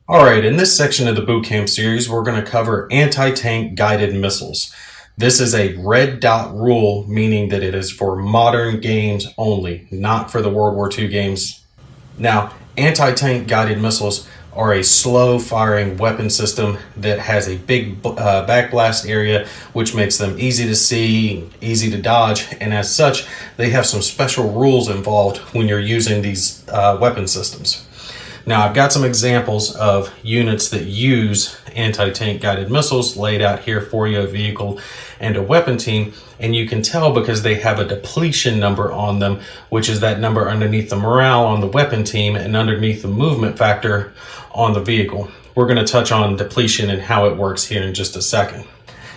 All right, in this section of the Bootcamp series, we're going to cover anti-tank guided missiles. This is a red dot rule, meaning that it is for modern games only, not for the World War II games. Now, anti-tank guided missiles are a slow firing weapon system that has a big backblast area, which makes them easy to see, easy to dodge, and as such, they have some special rules involved when you're using these weapon systems. Now, I've got some examples of units that use anti-tank guided missiles laid out here for you, a vehicle and a weapon team, and you can tell because they have a depletion number on them, which is that number underneath the morale on the weapon team and underneath the movement factor on the vehicle. We're going to touch on depletion and how it works here in just a second.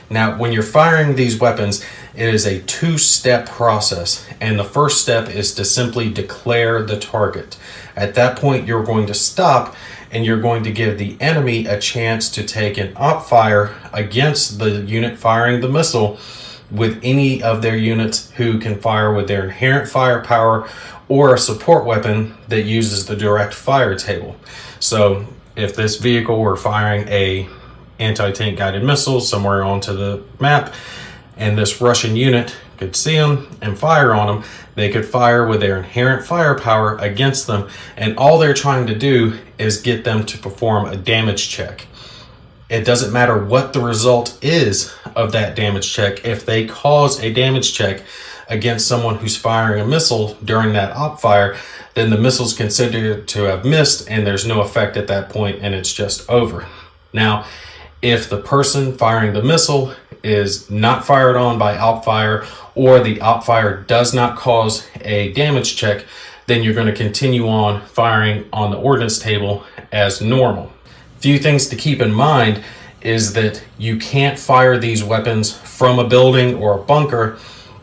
Now, when you're firing these weapons, it is a two-step process, and the first step is to simply declare the target. At that point, you're going to stop and you're going to give the enemy a chance to take an op fire against the unit firing the missile with any of their units who can fire with their inherent firepower or a support weapon that uses the direct fire table. So if this vehicle were firing a anti-tank guided missile somewhere onto the map and this Russian unit could see them and fire on them, they could fire with their inherent firepower against them, and all they're trying to do is get them to perform a damage check. It doesn't matter what the result is of that damage check. If they cause a damage check against someone who's firing a missile during that op fire, then the missile's considered to have missed and there's no effect at that point and it's just over. Now, if the person firing the missile is not fired on by op fire, or the op fire does not cause a damage check, then you're going to continue on firing on the ordnance table as normal. Few things to keep in mind is that you can't fire these weapons from a building or a bunker,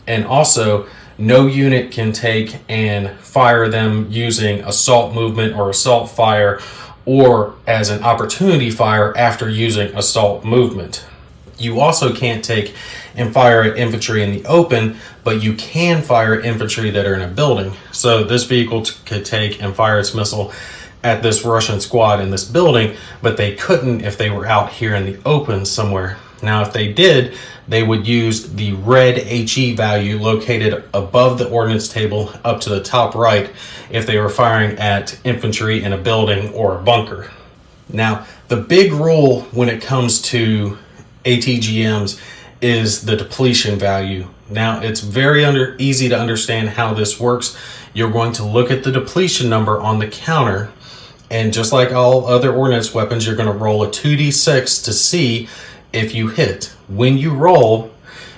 and also no unit can take and fire them using assault movement or assault fire, or as an opportunity fire after using assault movement. You also can't take and fire at infantry in the open, but you can fire at infantry that are in a building. So this vehicle could take and fire its missile at this Russian squad in this building, but they couldn't if they were out here in the open somewhere. Now, if they did, they would use the red HE value located above the ordnance table up to the top right if they were firing at infantry in a building or a bunker. Now, the big rule when it comes to ATGMs is the depletion value. Now, it's very easy to understand how this works. You're going to look at the depletion number on the counter, and just like all other ordnance weapons, you're going to roll a 2d6 to see if you hit. When you roll,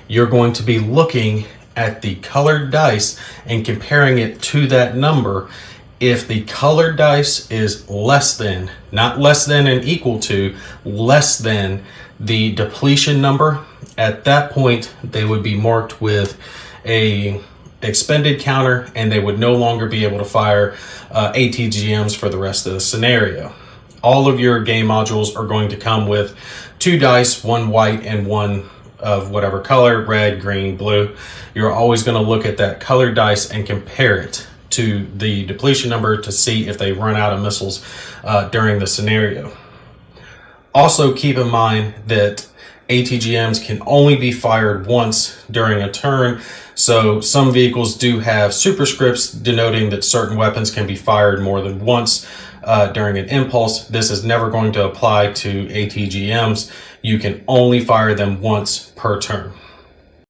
you're going to be looking at the colored dice and comparing it to that number. If the colored dice is less than, not less than and equal to, less than the depletion number, at that point they would be marked with a expended counter and they would no longer be able to fire ATGMs for the rest of the scenario. All of your game modules are going to come with 2 dice, 1 white and 1 of whatever color, red, green, blue. You're always going to look at that colored dice and compare it to the depletion number to see if they run out of missiles during the scenario. Also, keep in mind that ATGMs can only be fired once during a turn, so some vehicles do have superscripts denoting that certain weapons can be fired more than once during an impulse. This is never going to apply to ATGMs. You can only fire them once per turn.